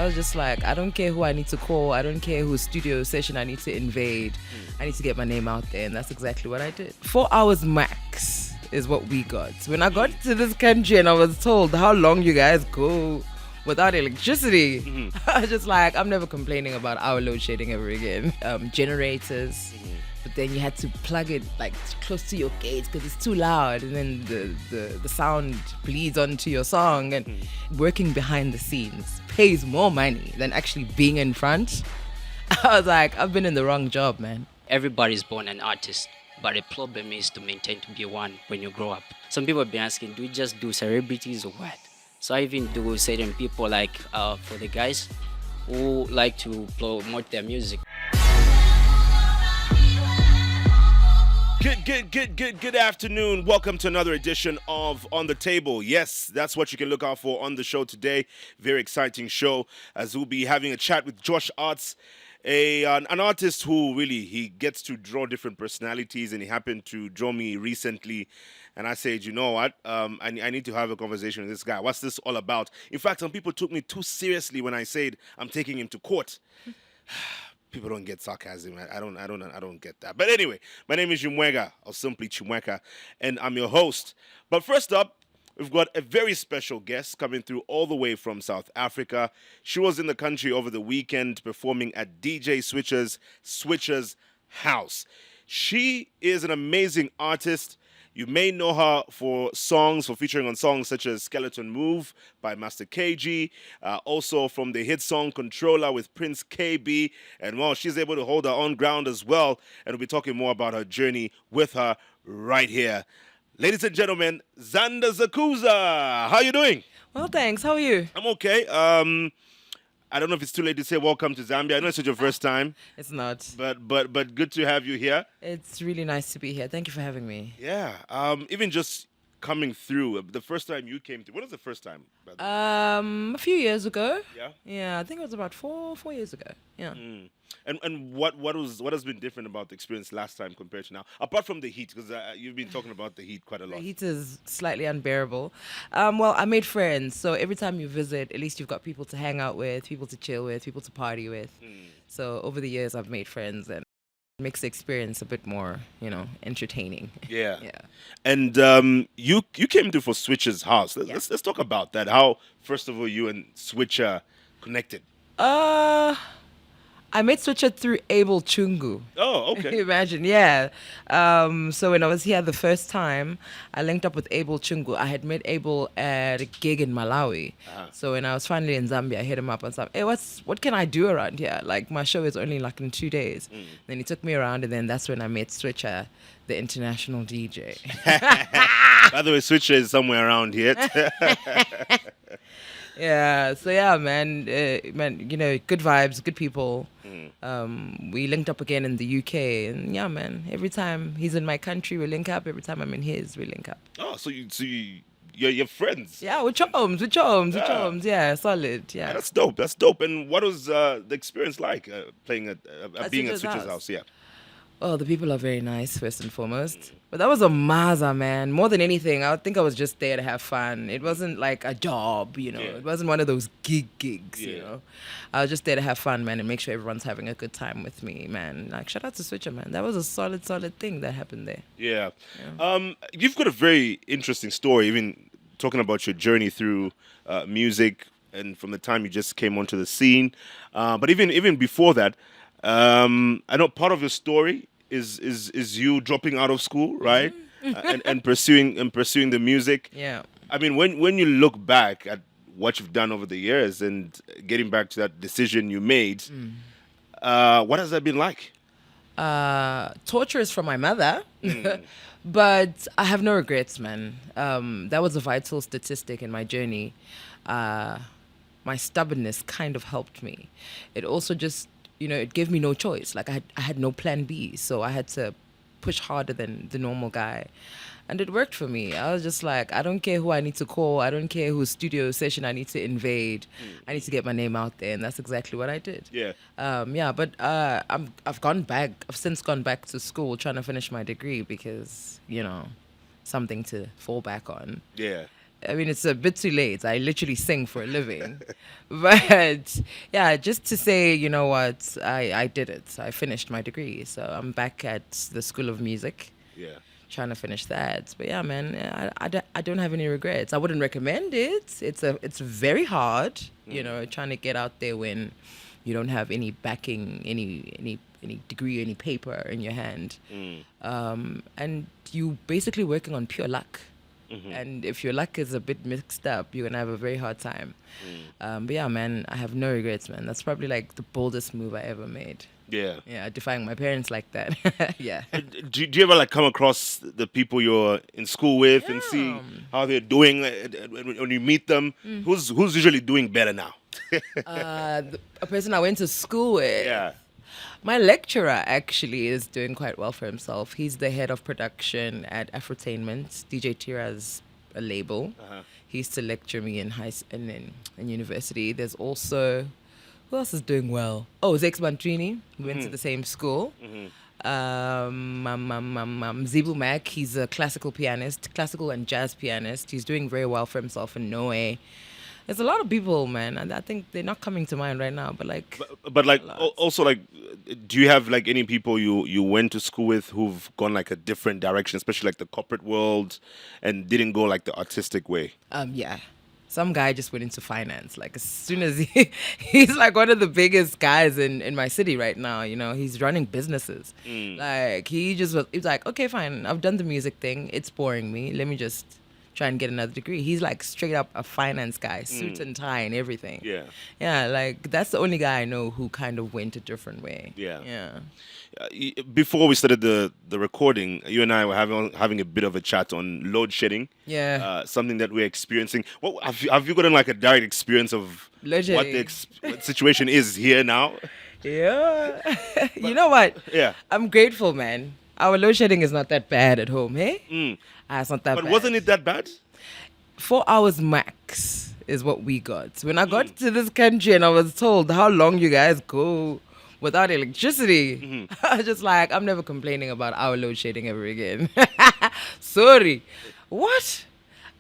I was just like, I don't care who I need to call. I don't care whose studio session I need to invade. I need to get my name out there. And that's exactly what I did. 4 hours max is what we got. When I got to this country and I was told how long you guys go without electricity, I was just like, I'm never complaining about our load shedding ever again. Generators. But then you had to plug it like close to your gates because it's too loud, and then the sound bleeds onto your song. And working behind the scenes pays more money than actually being in front. I was like, I've been in the wrong job, man. Everybody's born an artist, but the problem is to maintain to be one when you grow up. Some people have been asking, do you just do celebrities or what? So I even do certain people, like for the guys who like to promote their music. Good afternoon. Welcome to another edition of On the Table. Yes, that's what you can look out for on the show today. Very exciting show, as we'll be having a chat with Josh Arts, an artist who really, he gets to draw different personalities, and he happened to draw me recently. And I said, you know what, I need to have a conversation with this guy. What's this all about? In fact, some people took me too seriously when I said I'm taking him to court. People don't get sarcasm. I don't get that. But anyway, my name is Chimwega, or simply Chimweka, and I'm your host. But first up, we've got a very special guest coming through all the way from South Africa. She was in the country over the weekend performing at DJ Switcher's house. She is an amazing artist. You may know her for featuring on songs such as Skeleton Move by Master KG, also from the hit song Controller with Prince KB, and well, she's able to hold her own ground as well, and we'll be talking more about her journey with her right here. Ladies and gentlemen, Zanda Zakuza, how are you doing? Well, thanks. How are you? I'm okay. I don't know if it's too late to say welcome to Zambia. I know it's not your first time. It's not. But good to have you here. It's really nice to be here. Thank you for having me. Yeah. Even just coming through, the first time you came to, when was the first time? By the way? A few years ago. Yeah. Yeah, I think it was about four years ago. Yeah. And what has been different about the experience last time compared to now, apart from the heat, because you've been talking about the heat quite a lot. The heat is slightly unbearable. Well, I made friends, so every time you visit, at least you've got people to hang out with, people to chill with, people to party with. So over the years, I've made friends, and it makes the experience a bit more, entertaining. Yeah. Yeah. And you came to for Switcher's house. Let's talk about that. How, first of all, you and Switcher connected. I met Switcher through Abel Chungu. Oh, okay. Imagine, yeah. So when I was here the first time, I linked up with Abel Chungu. I had met Abel at a gig in Malawi. So when I was finally in Zambia, I hit him up and said, hey, what can I do around here? Like, my show is only like in 2 days. Then he took me around, and then that's when I met Switcher, the international DJ. By the way, Switcher is somewhere around here. Yeah, so yeah, man, good vibes, good people. We linked up again in the UK, and yeah, man, every time he's in my country, we link up. Every time I'm in his, we link up. Oh, so you're friends. Yeah, we're chums, yeah, solid, yeah. That's dope. And what was the experience like being at Switcher's house? Yeah. Oh, the people are very nice, first and foremost. But that was a maza, man. More than anything, I think I was just there to have fun. It wasn't like a job, Yeah. It wasn't one of those gigs, Yeah. I was just there to have fun, man, and make sure everyone's having a good time with me, man. Like, shout out to Switcher, man. That was a solid thing that happened there. Yeah. You've got a very interesting story, even talking about your journey through music and from the time you just came onto the scene. But even before that, I know part of your story is you dropping out of school, right? and pursuing the music. Yeah. I mean, when you look back at what you've done over the years and getting back to that decision you made, what has that been like? Torturous for my mother, but I have no regrets, man. That was a vital statistic in my journey. My stubbornness kind of helped me. It also just, it gave me no choice. Like I had no plan B, so I had to push harder than the normal guy. And it worked for me. I was just like, I don't care who I need to call. I don't care whose studio session I need to invade. I need to get my name out there, and that's exactly what I did. Yeah. But I've since gone back to school trying to finish my degree because, something to fall back on. Yeah. I mean, it's a bit too late. I literally sing for a living. But yeah, just to say, you know what, I did it. I finished my degree. So I'm back at the School of Music Yeah. trying to finish that. But yeah, man, I don't have any regrets. I wouldn't recommend it. It's very hard, trying to get out there when you don't have any backing, any degree, any paper in your hand, and you basically working on pure luck. And if your luck is a bit mixed up, you're gonna have a very hard time. But yeah, man, I have no regrets, man. That's probably like the boldest move I ever made. Yeah. Yeah, defying my parents like that. Yeah. Do you ever like come across the people you're in school with and see Yeah. how they're doing when you meet them? Who's usually doing better now? A person I went to school with. Yeah. My lecturer actually is doing quite well for himself. He's the head of production at Afrotainment, DJ Tira's a label. He used to lecture me in in university. There's also, who else is doing well? Oh, Zex Bantrini. We went to the same school. Zibu Mac, he's a classical and jazz pianist. He's doing very well for himself in Norway. There's a lot of people, man, and I think they're not coming to mind right now, but like... But like Lots. also like, do you have like any people you went to school with who've gone like a different direction, especially like the corporate world, and didn't go like the artistic way? Yeah. Some guy just went into finance. Like as soon as he's like one of the biggest guys in my city right now. He's running businesses. Like he's like, okay, fine. I've done the music thing. It's boring me. Let me just try and get another degree. He's like straight up a finance guy, suit and tie and everything. Yeah. Yeah. Like that's the only guy I know who kind of went a different way. Yeah. Yeah. Before we started the recording, you and I were having a bit of a chat on load shedding. Yeah. Something that we're experiencing. What have you gotten like a direct experience of Load what the what situation is here now? Yeah. You know what? Yeah. I'm grateful, man. Our load shedding is not that bad at home, hey? It's not that But bad. wasn't it that bad? 4 hours max is what we got. When I got to this country and I was told how long you guys go without electricity, I was just like, I'm never complaining about our load shedding ever again. Sorry. What?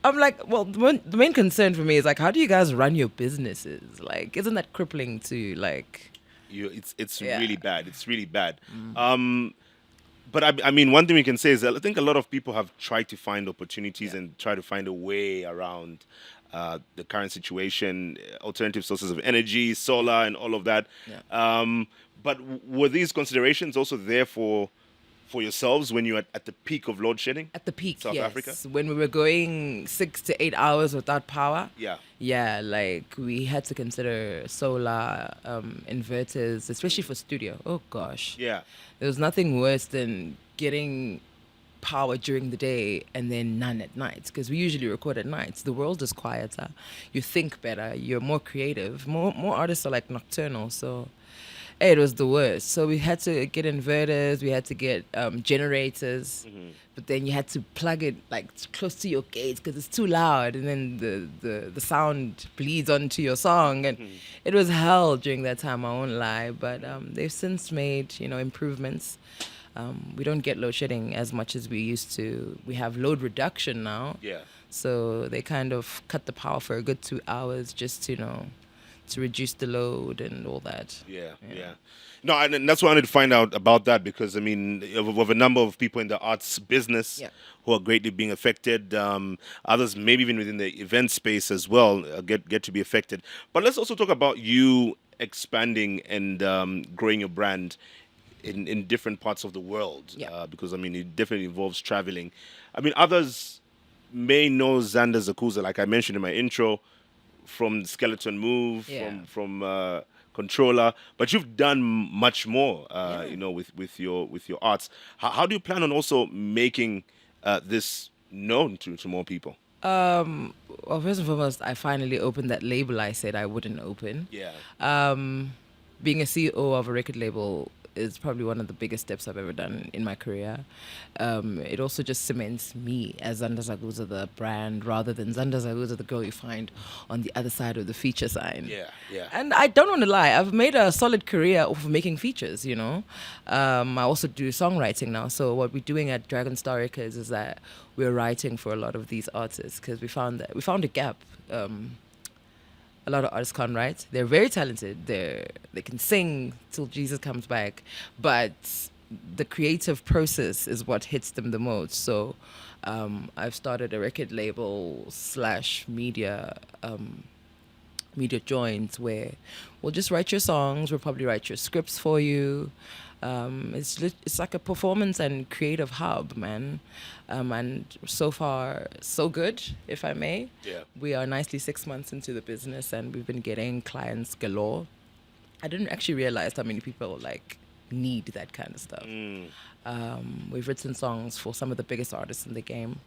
I'm like, well, the main concern for me is like, how do you guys run your businesses? Like, isn't that crippling to like... It's Yeah. really bad. It's really bad. But I mean, one thing we can say is that I think a lot of people have tried to find opportunities and try to find a way around the current situation, alternative sources of energy, solar, and all of that. Yeah. But were these considerations also there for yourselves when you were at the peak of load shedding? At the peak, South yes. Africa? When we were going 6 to 8 hours without power. Yeah. Yeah, like we had to consider solar inverters, especially for studio. Oh gosh. Yeah. There was nothing worse than getting power during the day and then none at night, because we usually record at nights. The world is quieter. You think better. You're more creative. More artists are like nocturnal, so it was the worst. So we had to get inverters. We had to get generators. But then you had to plug it like close to your gates because it's too loud, and then the sound bleeds onto your song, and it was hell during that time. I won't lie, but they've since made improvements. We don't get load shedding as much as we used to. We have load reduction now, Yeah. so they kind of cut the power for a good 2 hours just to to reduce the load and all that. Yeah. No, and that's why I wanted to find out about that, because I mean, of a number of people in the arts business Yeah. who are greatly being affected. Others, maybe even within the event space as well, get to be affected. But let's also talk about you expanding and growing your brand in different parts of the world. Yeah. Because I mean, it definitely involves traveling. I mean, others may know Zanda Zakuza, like I mentioned in my intro, from Skeleton Move, Yeah. from Controller, but you've done much more, with your arts. How do you plan on also making this known to more people? Well, first and foremost, I finally opened that label I said I wouldn't open. Yeah. Being a CEO of a record label is probably one of the biggest steps I've ever done in my career. It also just cements me as Zanda Zakuza, the brand, rather than Zanda Zakuza, the girl you find on the other side of the feature sign. Yeah, yeah. And I don't want to lie, I've made a solid career off of making features, you know. I also do songwriting now. So what we're doing at Dragon Star Records is that we're writing for a lot of these artists because we found a gap. A lot of artists can't write. They're very talented. They can sing till Jesus comes back, but the creative process is what hits them the most. So I've started a record label / media joint where we'll just write your songs. We'll probably write your scripts for you. It's like a performance and creative hub, man. And so far, so good, if I may. Yeah. We are nicely 6 months into the business, and we've been getting clients galore. I didn't actually realize how many people like need that kind of stuff. We've written songs for some of the biggest artists in the game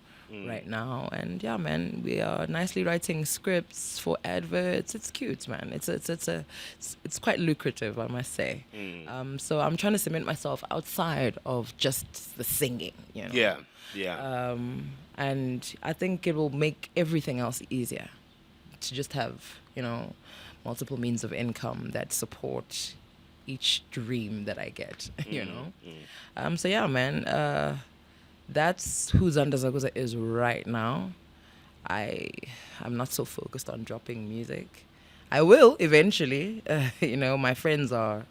right now, and yeah, man, we are nicely writing scripts for adverts. It's cute, man. It's quite lucrative, I must say. So I'm trying to cement myself outside of just the singing, you know. Yeah, yeah. And I think it will make everything else easier to just have, you know, multiple means of income that support each dream that I get, you know. So yeah, man, that's who Zanda Zakuza is right now. I'm not so focused on dropping music. I will eventually. You know, my friends are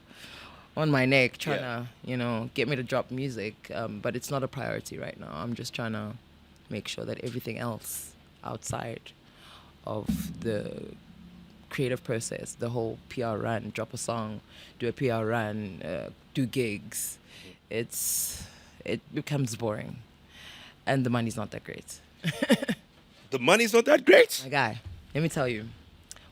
on my neck trying to, you know, get me to drop music. But it's not a priority right now. I'm just trying to make sure that everything else outside of the creative process, the whole PR run, drop a song, do a PR run, do gigs, it becomes boring. And the money's not that great. The money's not that great? My guy, let me tell you,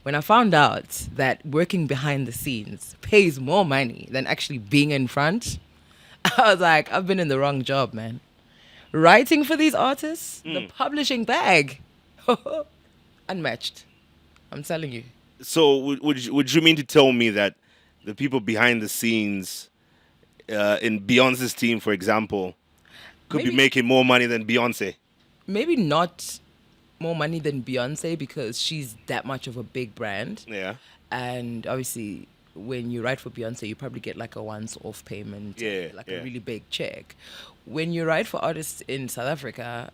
when I found out that working behind the scenes pays more money than actually being in front, I was like, I've been in the wrong job, man. Writing for these artists, the publishing bag, unmatched. I'm telling you. So would you mean to tell me that the people behind the scenes in Beyonce's team, for example, could be making more money than Beyonce? Maybe not more money than Beyonce because she's that much of a big brand. Yeah. And obviously, when you write for Beyonce, you probably get like a once-off payment, a really big check. When you write for artists in South Africa,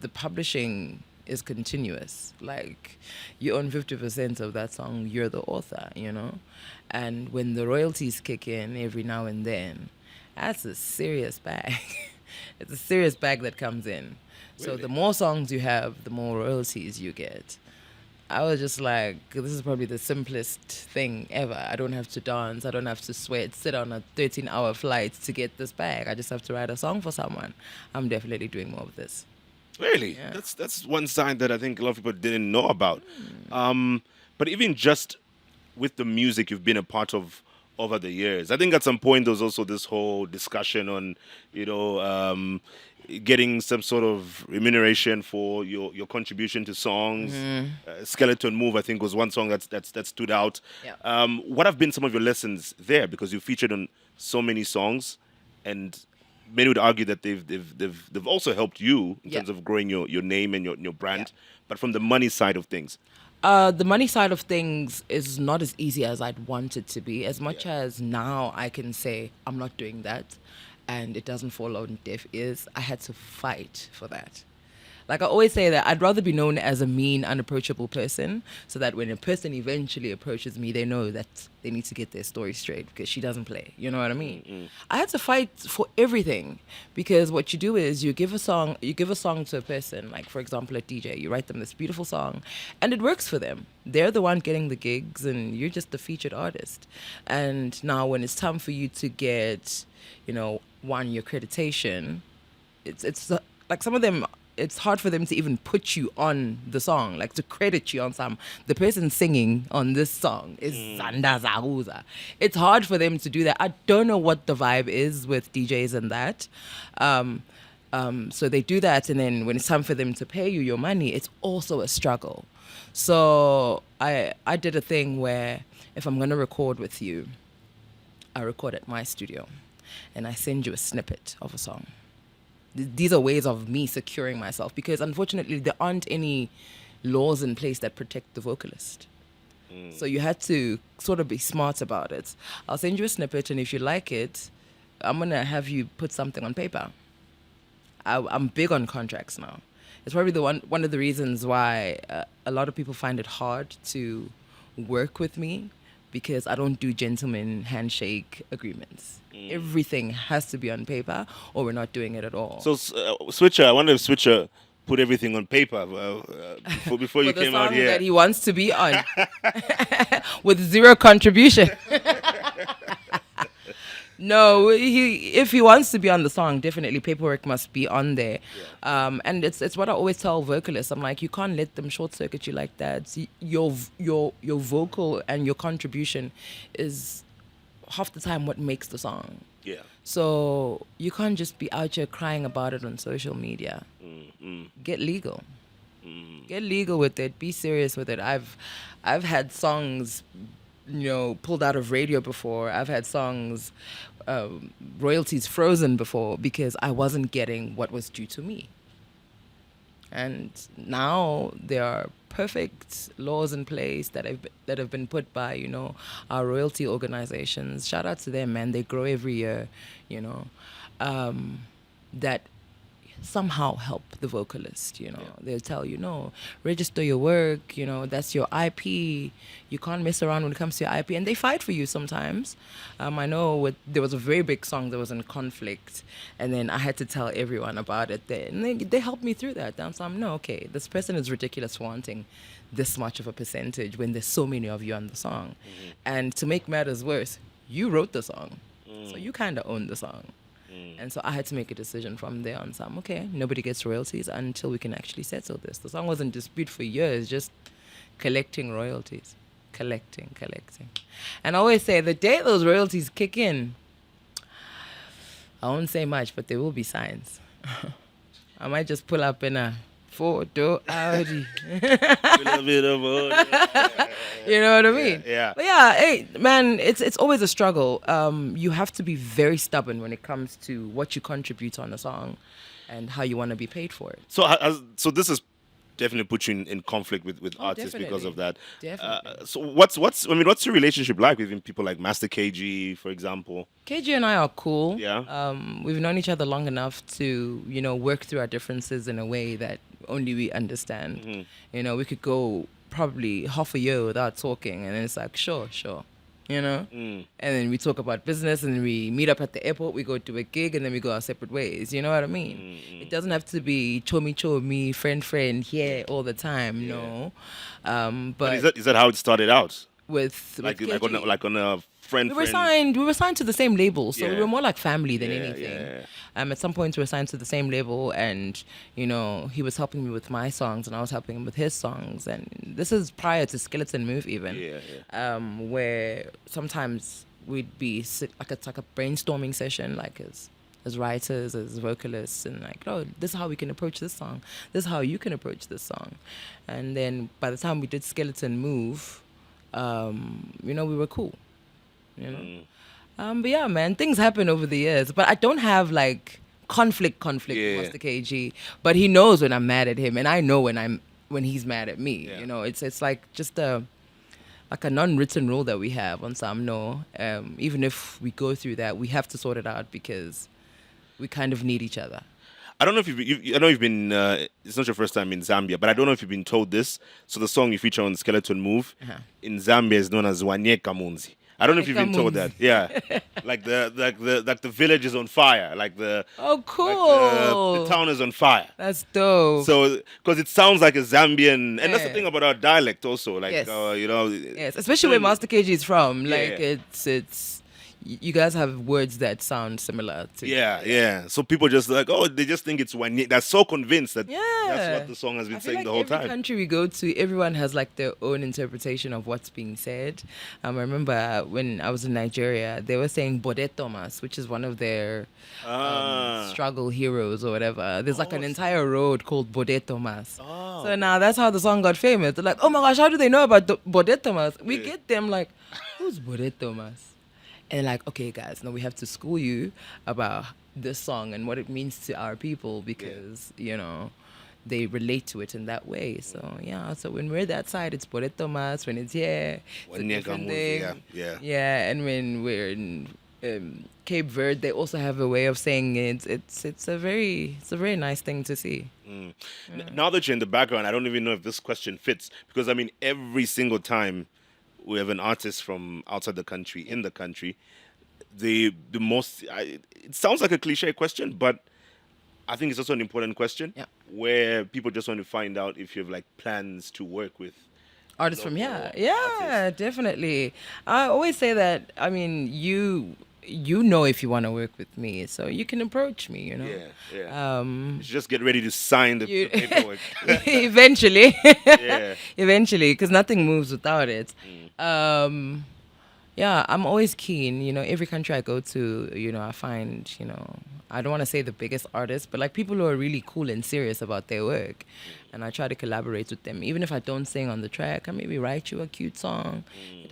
the publishing is continuous. Like, you own 50% of that song, you're the author, you know? And when the royalties kick in every now and then, that's a serious bag. It's a serious bag that comes in. So Really? the more songs you have, the more royalties you get. I was just like, this is probably the simplest thing ever. I don't have to dance. I don't have to sweat, sit on a 13-hour flight to get this bag. I just have to write a song for someone. I'm definitely doing more of this. Really? Yeah. That's one side that I think a lot of people didn't know about. But even just with the music you've been a part of over the years, I think at some point there was also this whole discussion on, you know, getting some sort of remuneration for your contribution to songs. Skeleton Move, I think, was one song that stood out. Yeah. What have been some of your lessons there? Because you featured on so many songs, and many would argue that they've also helped you in terms of growing your name and your brand. But from the money side of things, the money side of things is not as easy as I'd want it to be. As much as now I can say I'm not doing that and it doesn't fall on deaf ears, I had to fight for that. Like I always say that I'd rather be known as a mean, unapproachable person so that when a person eventually approaches me, they know that they need to get their story straight because she doesn't play. You know what I mean? I had to fight for everything because what you do is you give a song to a person, like for example, a DJ, you write them this beautiful song and it works for them. They're the one getting the gigs and you're just the featured artist. And now when it's time for you to get, you know, your accreditation, it's like some of them, it's hard for them to even put you on the song, like to credit you on some. The person singing on this song is Zanda Zakuza. It's hard for them to do that. I don't know what the vibe is with DJs and that. So they do that, and then when it's time for them to pay you your money, it's also a struggle. So I did a thing where if I'm going to record with you, I record at my studio, and I send you a snippet of a song. These are ways of me securing myself, because unfortunately there aren't any laws in place that protect the vocalist. So you had to sort of be smart about it. I'll send you a snippet, and if you like it, I'm gonna have you put something on paper. I'm big on contracts now. It's probably the one of the reasons why a lot of people find it hard to work with me, because I don't do gentleman handshake agreements. Everything has to be on paper, or we're not doing it at all. So, Switcher, I wonder if Switcher put everything on paper before you For the came out song here. that he wants to be on, with zero contribution. No, if he wants to be on the song, definitely paperwork must be on there. And it's what I always tell vocalists. I'm like, you can't let them short circuit you like that. Your vocal and your contribution is half the time what makes the song. Yeah. So you can't just be out here crying about it on social media. Get legal. Get legal with it. Be serious with it. I've had songs, pulled out of radio before. I've had songs, royalties frozen before, because I wasn't getting what was due to me. And now there are perfect laws in place that have been put by our royalty organizations. Shout out to them, man. They grow every year, that somehow help the vocalist. They'll tell you, no, register your work, that's your IP. You can't mess around when it comes to your IP, and they fight for you sometimes. I know there was a very big song that was in conflict, and then I had to tell everyone about it there, and they helped me through that. So I'm, no, okay, this person is ridiculous wanting this much of a percentage when there's so many of you on the song. And to make matters worse, you wrote the song, so you kind of own the song. And so I had to make a decision from there on. So I'm, okay, nobody gets royalties until we can actually settle this. The song was in dispute for years, just collecting royalties. Collecting. And I always say, the day those royalties kick in, I won't say much, but there will be signs. I might just pull up in a 4-door Audi. A bit of You know what I mean? Yeah. But yeah, hey, man, it's always a struggle. You have to be very stubborn when it comes to what you contribute on a song and how you want to be paid for it. So this has definitely put you in conflict with artists because of that. Definitely. So what's your relationship like with even people like Master KG, for example? KG and I are cool. Yeah. We've known each other long enough to, work through our differences in a way that only we understand. We could go probably half a year without talking, and then it's like, sure. And then we talk about business, and then we meet up at the airport, we go to a gig, and then we go our separate ways. You know what I mean? It doesn't have to be chomi, friend here all the time. No. But is that how it started out? with KG. Like on a friend. We were signed to the same label, so we Yeah. were more like family than Yeah, anything. yeah. At some point we were signed to the same label, and he was helping me with my songs, and I was helping him with his songs. And this is prior to Skeleton Move, even. Where sometimes we'd be it's like a brainstorming session, like as writers, as vocalists, and like, oh, this is how we can approach this song. This is how you can approach this song. And then by the time we did Skeleton Move, we were cool. But yeah, man, things happen over the years. But I don't have like conflict with Master KG. But he knows when I'm mad at him, and I know when he's mad at me. Yeah. It's like just a non-written rule that we have on some. No, even if we go through that, we have to sort it out because we kind of need each other. I don't know if I know you've been. It's not your first time in Zambia, but I don't know if you've been told this. So the song you feature on Skeleton Move in Zambia is known as Wanyeka Munzi. I don't know if you've been told that. Yeah, like the village is on fire. Like Cool. the town is on fire. That's dope. So because it sounds like a Zambian, and that's the thing about our dialect also. Like Yes. Yes, especially where Master KG is from. Like Yeah. it's you guys have words that sound similar to Yeah. So people just like, they just think it's one. They're so convinced that that's what the song has been I feel saying like the whole every time. country we go to, everyone has like their own interpretation of what's being said. I remember when I was in Nigeria, they were saying Bode Thomas, which is one of their struggle heroes or whatever. There's like an entire road called Bode Thomas. So now that's how the song got famous. They're like, oh my gosh, how do they know about Bode Thomas? We get them like, who's Bode Thomas? and like, okay, guys, now we have to school you about this song and what it means to our people because they relate to it in that way. So yeah, so when we're that side, it's Pore Thomas. When it's here, it's a Wanyega different movie, thing. yeah. Yeah, and when we're in Cape Verde, they also have a way of saying it. It's a very nice thing to see. Now that you're in the background, I don't even know if this question fits because I mean, every single time we have an artist from outside the country in the country, the most it sounds like a cliche question, but I think it's also an important question Yeah. where people just want to find out if you have like plans to work with Artists from local here. Yeah, artists. definitely. I always say that. I mean, you know if you want to work with me, so you can approach me. Yeah, yeah. Um, You should just get ready to sign the you paperwork. eventually, Yeah. eventually, because nothing moves without it. Um, yeah, I'm always keen. Every country I go to, I find, I don't want to say the biggest artists, but like people who are really cool and serious about their work. And I try to collaborate with them. Even if I don't sing on the track, I maybe write you a cute song. It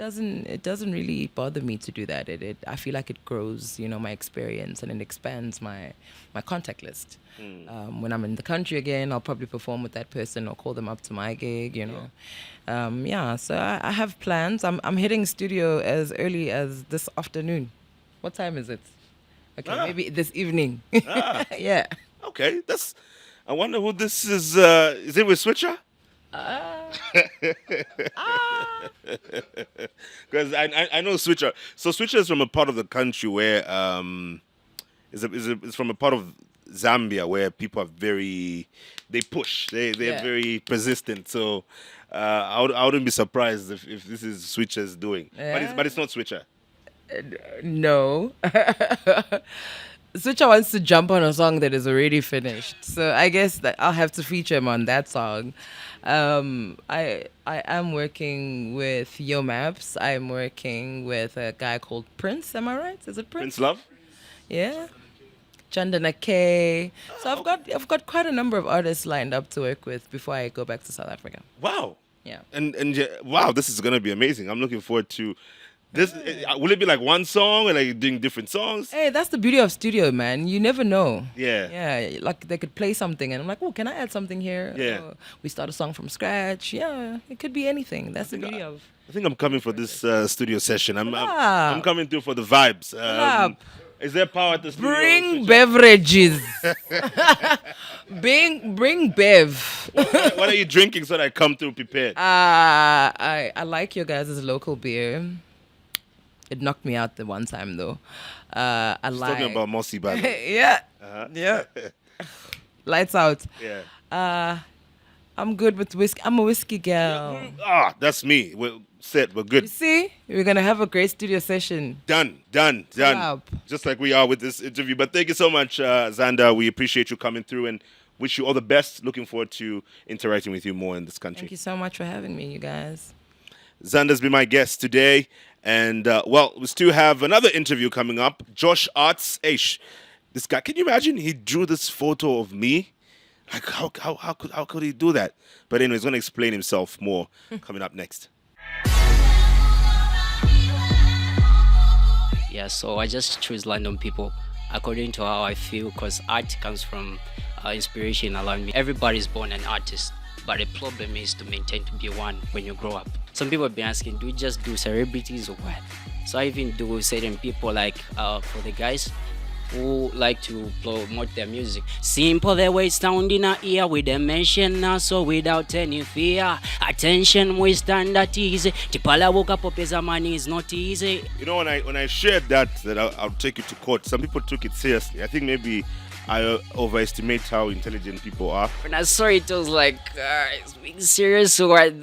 doesn't really bother me to do that. I feel like it grows, my experience and it expands my contact list. When I'm in the country again, I'll probably perform with that person or call them up to my gig. Yeah, so I have plans. I'm hitting studio as early as this afternoon. What time is it? Okay, Ah. maybe this evening. Ah. Yeah. Okay, that's. I wonder who this is. Is it with Switcher? Because I know Switcher. So Switcher is from a part of the country where is from a part of Zambia where people are very they push. They're Yeah. very persistent. So I wouldn't be surprised if this is Switcher's doing. But it's not Switcher. No. Switcher wants to jump on a song that is already finished. So I guess that I'll have to feature him on that song. I am working with Yo Maps. I'm working with a guy called Prince. Am I right? Is it Prince? Prince Love? Yeah. Chandana K. So I've got quite a number of artists lined up to work with before I go back to South Africa. Wow. Yeah. And yeah, wow, this is gonna be amazing. I'm looking forward to this. Will it be like one song or like doing different songs? Hey, that's the beauty of studio, man. You never know. Yeah. Yeah, like they could play something and I'm like, oh, can I add something here? Yeah. Or we start a song from scratch. Yeah, it could be anything. That's the beauty of. I think I'm coming for this studio session. I'm up. coming through for the vibes. up. Is there power at the studio? Bring beverages. bring bev. What are you drinking so that I come through prepared? I like your guys' local beer. It knocked me out the one time though. I like. Talking about Mossy, by the way. Yeah. Uh-huh. Yeah. Lights out. Yeah. I'm good with whiskey. I'm a whiskey girl. Ah, that's me. We're set. We're You good. see, we're gonna have a great studio session. Done. Up. Just like we are with this interview. But thank you so much, Zanda. We appreciate you coming through and wish you all the best. Looking forward to interacting with you more in this country. Thank you so much for having me, you guys. Zanda's been my guest today. And, well, we still have another interview coming up. Josh Arts. This guy, can you imagine? He drew this photo of me. Like, how could he do that? But anyway, he's going to explain himself more coming up next. Yeah, so I just choose random people according to how I feel because art comes from inspiration around me. Everybody's born an artist, but the problem is to maintain to be one when you grow up. Some people be asking, do we just do celebrities or what? So I even do certain people like for the guys who like to promote their music. Simple the way it sound in our ear with them mention so without any fear. Attention we stand at easy. Tipala woke up pesa money is not easy. You know, when I shared that I'll take you to court, some people took it seriously. I think maybe I overestimate how intelligent people are. When I saw it, I was like, it's being serious or what?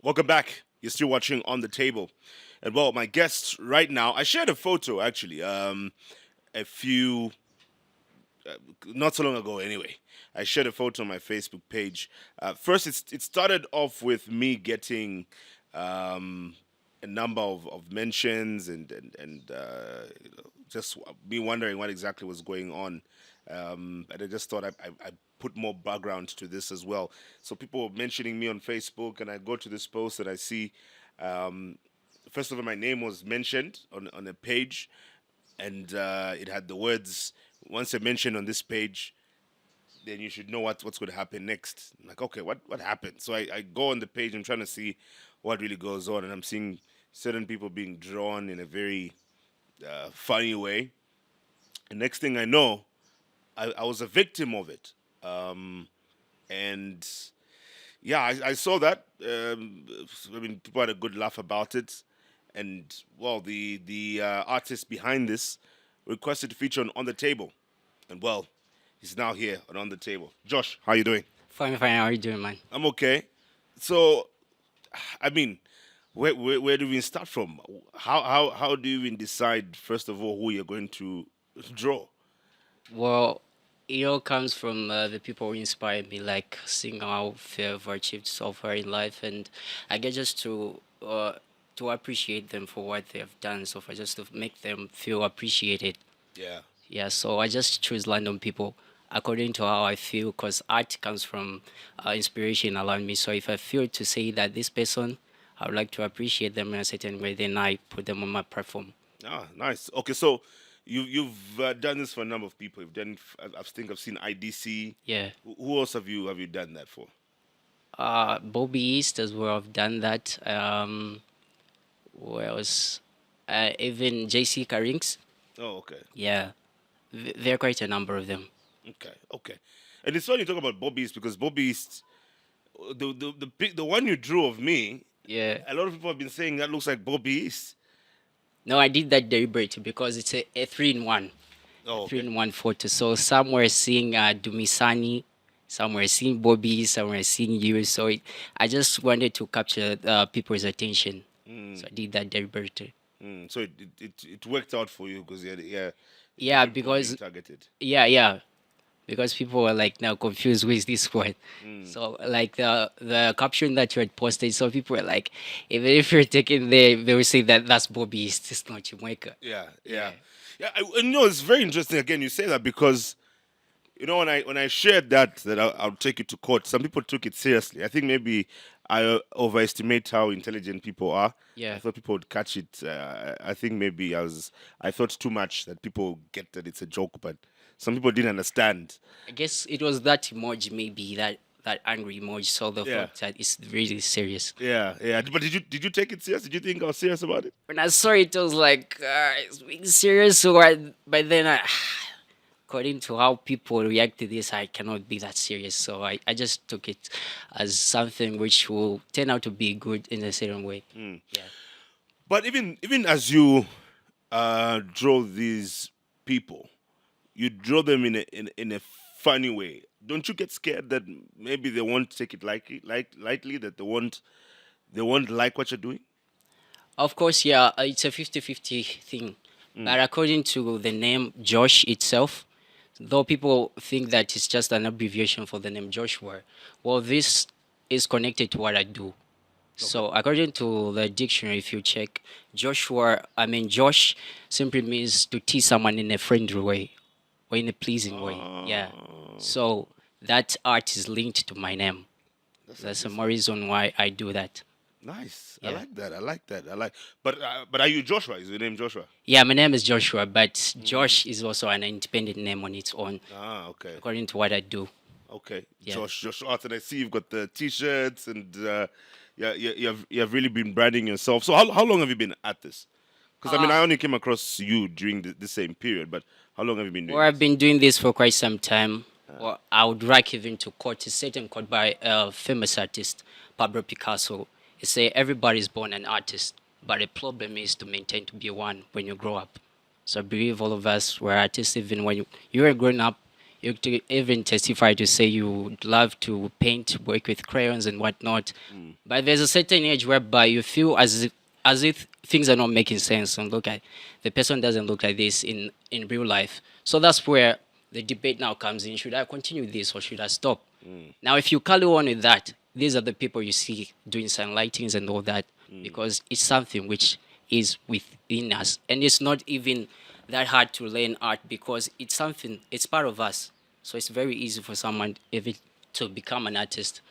Welcome back. You're still watching On the Table. And well, my guest right now, I shared a photo actually, a few, not so long ago anyway. I shared a photo on my Facebook page. First, it started off with me getting a number of mentions and just me wondering what exactly was going on And I just thought I put more background to this as well. So people were mentioning me on Facebook, and I go to this post and I see, um, first of all, my name was mentioned on a page, and it had the words, once I mentioned on this page, then you should know what's going to happen next. I'm like, okay, what happened? So I go on the page, I'm trying to see what really goes on, and I'm seeing certain people being drawn in a very funny way. And next thing I know, I was a victim of it. And yeah, I saw that. I mean, people had a good laugh about it. And well, the artist behind this requested to feature on the table. And well, he's now here on the table. Josh, how you doing? Fine, fine. How are you doing, man? I'm okay. So, I mean, where do we start from? How do you even decide first of all who you're going to draw? Well, it all comes from the people who inspire me, like seeing how they've achieved so far in life, and I get just to appreciate them for what they have done so far, just to make them feel appreciated. Yeah. Yeah, so I just choose random people according to how I feel, because art comes from inspiration around me. So if I feel to say that this person, I would like to appreciate them in a certain way, then I put them on my platform. Ah, nice. Okay, so you've done this for a number of people. You've done. I think I've seen IDC. Yeah. Who else have you done that for? Bobby East as well. I've done that. Who else? Even JC Carings. Oh, okay, Yeah, there are quite a number of them. okay. And it's funny you talk about Bobby East because Bobby East, the one you drew of me, Yeah. a lot of people have been saying that looks like Bobby East. No, I did that deliberately because it's a three in one. Oh, Three okay. in one photo. So some were seeing Dumisani, some were seeing Bobby, some were seeing you. So I just wanted to capture people's attention. So I did that deliberately. So it worked out for you because yeah, Yeah, different people are being because targeted. yeah, because people were like now confused with this word. So like the caption that you had posted, so people were like, even if you're taken there, they will say that that's Bobby, it's just not Jamaica. Yeah, Yeah. yeah, yeah. And it's very interesting. Again, you say that because when I shared that I'll take it to court, some people took it seriously. I think maybe I overestimate how intelligent people are. I Yeah. thought people would catch it. I think maybe I thought too much that people get that it's a joke, but some people didn't understand. I guess it was that emoji, maybe that angry emoji. So the Yeah. fact that it's really serious. Yeah, yeah. But did you take it serious? Did you think I was serious about it? When I saw it, I was like, it's being serious. So but then according to how people react to this, I cannot be that serious. So I just took it as something which will turn out to be good in a certain way. Yeah. But even as you draw these people, you draw them in a funny way. Don't you get scared that maybe they won't take it lightly, that they won't like what you're doing? Of course, yeah, it's a 50-50 thing. But according to the name Josh itself, though people think that it's just an abbreviation for the name Joshua, well, this is connected to what I do. So according to the dictionary, if you check, Josh simply means to tease someone in a friendly way or in a pleasing way. Yeah. So that art is linked to my name. That's some more reason why I do that. Nice. I Yeah. like that. I like that. But are you Joshua? Is your name Joshua? Yeah, my name is Joshua, but Josh is also an independent name on its own, Ah, okay. according to what I do. Okay. Yeah. Josh Art, and I see you've got the T-shirts and yeah, you have really been branding yourself. So how long have you been at this? Because I mean, I only came across you during the same period, but how long have you been doing Well, I've this? been doing this for quite some time. Well, I would rank even to quote a certain quote by a famous artist, Pablo Picasso. He say everybody's born an artist, but the problem is to maintain to be one when you grow up. So I believe all of us were artists even when you were growing up. You could even testify to say you would love to paint, work with crayons and whatnot. But there's a certain age whereby you feel as if things are not making sense. And look at the person doesn't look like this in real life. So that's where the debate now comes in. Should I continue this or should I stop? Now, if you carry on with that, these are the people you see doing sun lightings and all that because it's something which is within us, and it's not even that hard to learn art because it's something, it's part of us. So it's very easy for someone even to become an artist.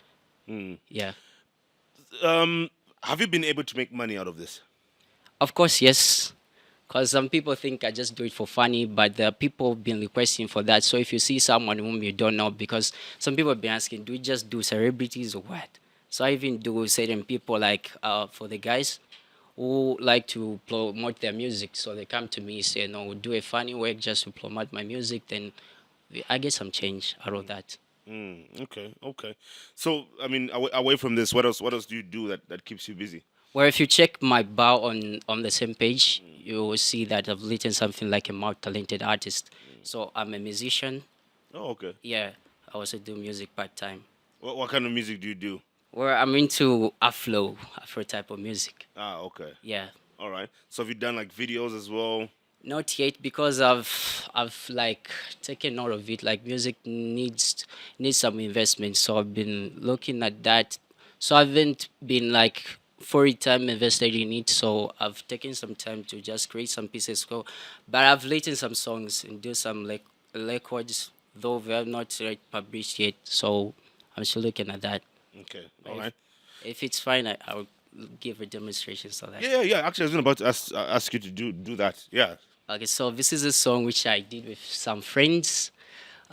Yeah. Have you been able to make money out of this? Of course, yes. Because some people think I just do it for funny, but the people been requesting for that. So if you see someone whom you don't know, because some people have been asking, do you just do celebrities or what? So I even do certain people like for the guys who like to promote their music. So they come to me say, no, do a funny work just to promote my music. Then I get some change out of that. Okay, okay. So, I mean, away from this, what else? What else do you do that keeps you busy? Where if you check my bio on the same page, you will see that I've written something like a multi-talented artist. So I'm a musician. Oh, okay. Yeah, I also do music part time. What kind of music do you do? Where I'm into Afro type of music. Ah, okay. Yeah. All right. So, have you done like videos as well? Not yet because I've like taken note of it. Like music needs some investment, so I've been looking at that. So I haven't been like fully time invested in it. So I've taken some time to just create some pieces. So, but I've written some songs and do some like records, though they are not like, published yet. So I'm still looking at that. Okay. But All right. if it's fine, I'll give a demonstration so that. Yeah, yeah, yeah. Actually, I was about to ask you to do that. Yeah. Okay, so this is a song which I did with some friends.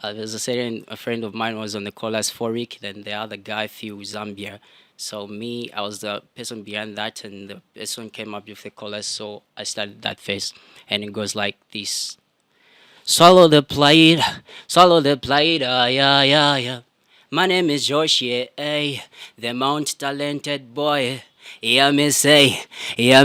There's a friend of mine was on the chorus for week, then the other guy Phil Zambia. So me, I was the person behind that, and the person came up with the chorus. So I started that first, and it goes like this: swallow the plate, yeah, yeah, yeah. My name is Josh, yeah, hey, the Mount Talented boy. Hear me say, yeah.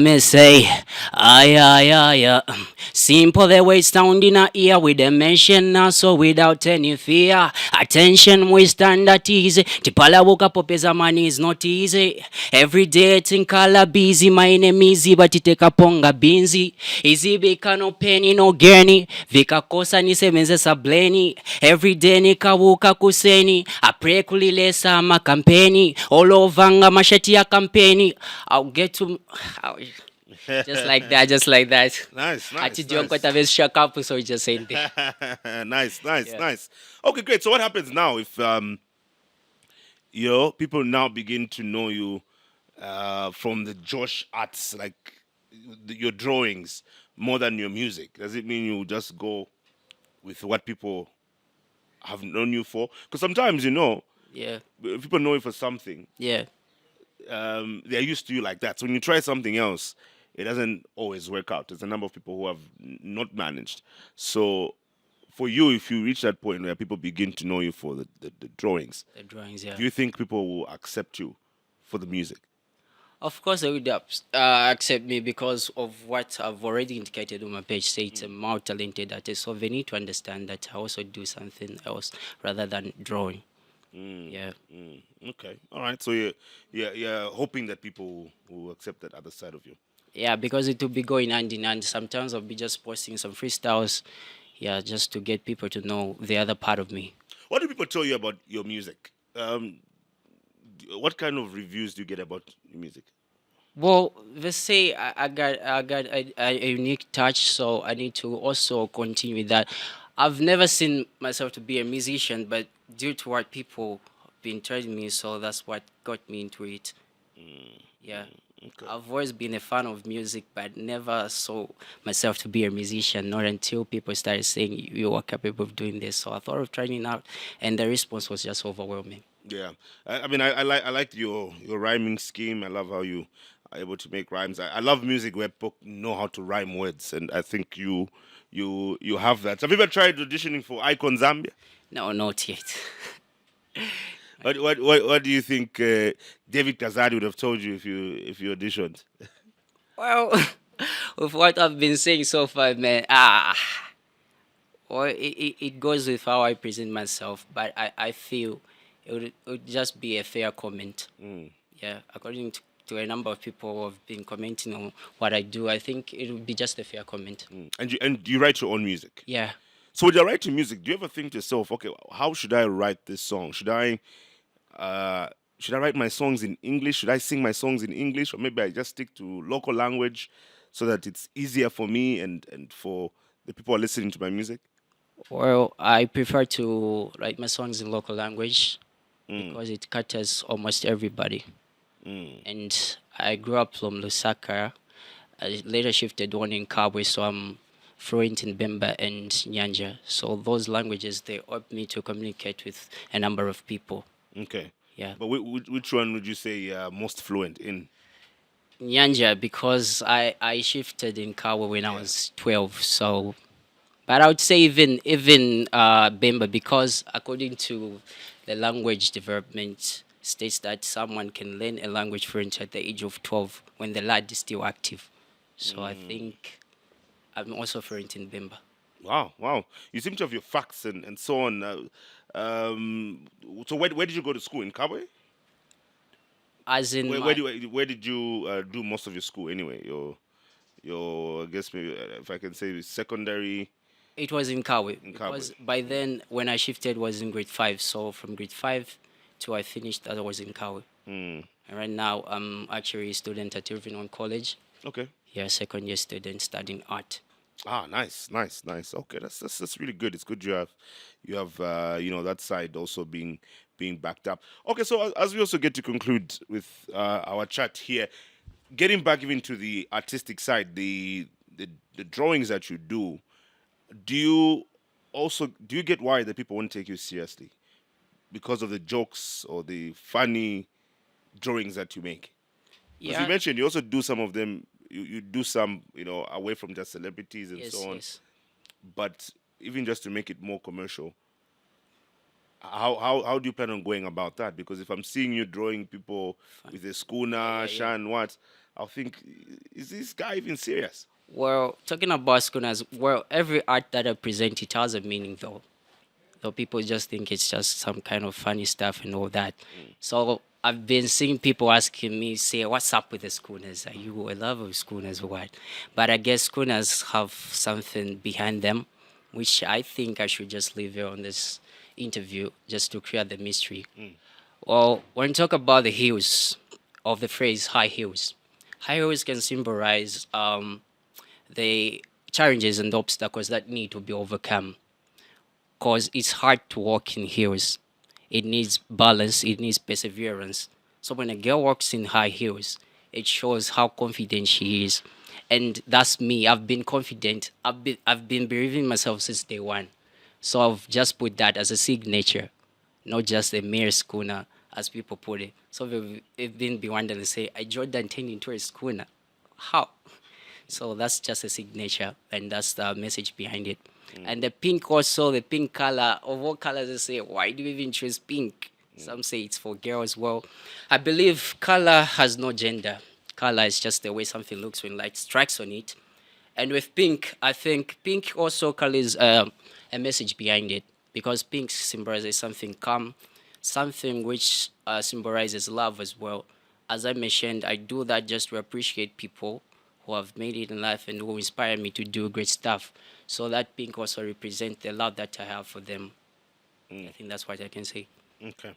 Simple the way it sound in our ear with the mention now, so without any fear. Attention, we stand at easy. Tipala woke up pesa money is not easy. Every day it's color busy, my name easy, but it take a ponga binzi. Easy bika no penny no geni. Vikakosa nisebenze sableni. Every day nikawuka kuseni. Apre kulilesa makampeni. All ovanga mashati ya kampeni. I'll get to just like that, just like that. Nice, nice, Ati Dion nice. kwata vez shakapu, so just saying there. Nice, nice, Yeah. nice. Okay, great. So, what happens now if people now begin to know you from the Josh arts, like your drawings, more than your music? Does it mean you just go with what people have known you for? Because sometimes, Yeah, if people know you for something, yeah. they're used to you like that. So when you try something else, it doesn't always work out. There's a number of people who have not managed. So for you, if you reach that point where people begin to know you for the drawings, The drawings, yeah. do you think people will accept you for the music? Of course, they would accept me because of what I've already indicated on my page. Say it's a more talented artist, so they need to understand that I also do something else rather than drawing. Yeah. Okay, all right. So you're hoping that people will accept that other side of you. Yeah, because it will be going hand in hand. Sometimes I'll be just posting some freestyles, yeah, just to get people to know the other part of me. What do people tell you about your music? What kind of reviews do you get about your music? Well, they say I got a unique touch, so I need to also continue with that. I've never seen myself to be a musician, but due to what people have been telling me, so that's what got me into it. Yeah. Okay. I've always been a fan of music, but never saw myself to be a musician. Not until people started saying you are capable of doing this. So I thought of trying it out, and the response was just overwhelming. Yeah, I mean, I like your rhyming scheme. I love how you are able to make rhymes. I love music where people know how to rhyme words, and I think you have that. Have you ever tried auditioning for Icon Zambia? No, not yet. What do you think David Kazadi would have told you if you auditioned? Well, with what I've been saying so far, man, well, it goes with how I present myself, but I feel it would just be a fair comment. Yeah, according to a number of people who have been commenting on what I do, I think it would be just a fair comment. And you write your own music. Yeah. So when you're writing music, do you ever think to yourself, okay, how should I write this song? Should I write my songs in English? Should I sing my songs in English, or maybe I just stick to local language so that it's easier for me and for The people are listening to my music. Well, I prefer to write my songs in local language because it caters almost everybody. And I grew up from Lusaka. I later shifted one in Kabwe, so I'm fluent in Bemba and Nyanja. So those languages, they help me to communicate with a number of people. Okay. Yeah. But which one would you say most fluent in? Nyanja, because I shifted in Kabwe when I was 12. So, but I would say even Bemba, because according to the language development states that someone can learn a language fluent at the age of 12 when the lad is still active. So I think I'm also fluent in Bemba. Wow, wow. You seem to have your facts and so on. So where did you go to school? In Kabwe? As in Where my, where did you do most of your school anyway? Your I guess maybe if I can say secondary it was in Kawe in Kabwe. because by then when I shifted was in grade 5. So from grade 5 to I finished, that was in Kawe. And right now I'm actually a student at Irvine College. Okay. Yeah, second year student studying art. Ah, nice, nice, nice. Okay, that's really good. It's good you have that side also being backed up. Okay, so as we also get to conclude with our chat here, getting back even to the artistic side, the drawings that you do you do you get worried that people won't take you seriously because of the jokes or the funny drawings that you make? Because you Yeah. mentioned you also do some of them. You do some, away from just celebrities and Yes, so on. yes. But even just to make it more commercial, how do you plan on going about that? Because if I'm seeing you drawing people with a schooner, Yeah. Shan, what, I'll think, is this guy even serious? Well, talking about schooners, well, every art that I present, it has a meaning though. So people just think it's just some kind of funny stuff and all that. So I've been seeing people asking me, say, what's up with the schooners? Are you a lover of schooners or what? But I guess schooners have something behind them, which I think I should just leave here on this interview just to clear the mystery. Well, when you talk about the heels of the phrase high heels can symbolize the challenges and obstacles that need to be overcome because it's hard to walk in heels. It needs balance, it needs perseverance. So when a girl walks in high heels, it shows how confident she is. And that's me. I've been confident. I've been believing myself since day one. So I've just put that as a signature, not just a mere schooner, as people put it. So they've been be wondering, say, I Jordan turned into a schooner. How? So that's just a signature, and that's the message behind it. And the pink also, the pink color, of all colors, they say, why do you even choose pink? Some say it's for girls. Well, I believe color has no gender. Color is just the way something looks when light strikes on it. And with pink, I think pink also carries a message behind it because pink symbolizes something calm, something which symbolizes love as well. As I mentioned, I do that just to appreciate people who have made it in life and who inspire me to do great stuff. So that pink also represents the love that I have for them. I think that's what I can say. Okay.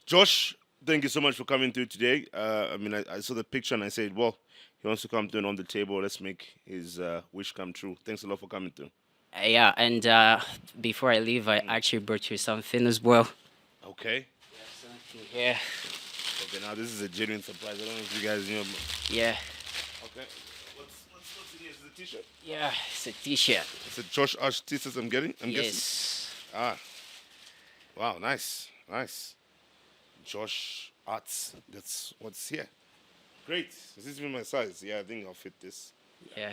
Josh, thank you so much for coming through today. I saw the picture and I said, well, he wants to come through and on the table. Let's make his wish come true. Thanks a lot for coming through. Yeah, and before I leave, I actually brought you something as well. Okay. Yeah, Okay, now this is a genuine surprise. I don't know if you guys knew. yeah, Okay. What's in here? Is it a t-shirt? yeah. It's a T-shirt. It's a Josh Ash t-shirt I'm guessing? Yes. Ah. Wow, nice. Nice. Josh Arts. That's what's here. Great. This is even my size. Yeah, I think I'll fit this. Yeah.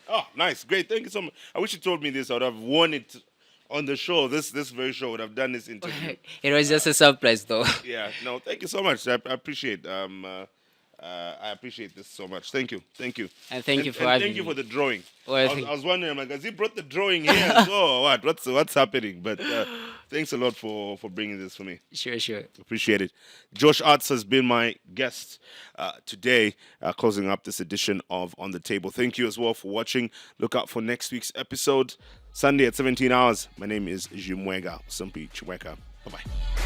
Oh, nice. Great. Thank you so much. I wish you told me this. I would have worn it on the show. This very show would have done this interview. It was just a surprise, though. Yeah. No, thank you so much. I appreciate I appreciate this so much. Thank you. Thank you. And thank you for and having thank you me. for the drawing. Well, I was wondering, like, has he brought the drawing here as well? Or what? What's happening? But thanks a lot for bringing this for me. Sure, sure. Appreciate it. Josh Arts has been my guest today, closing up this edition of On the Table. Thank you as well for watching. Look out for next week's episode, Sunday at 17 hours. My name is Jimwega Sumpi Chiweka. Bye-bye.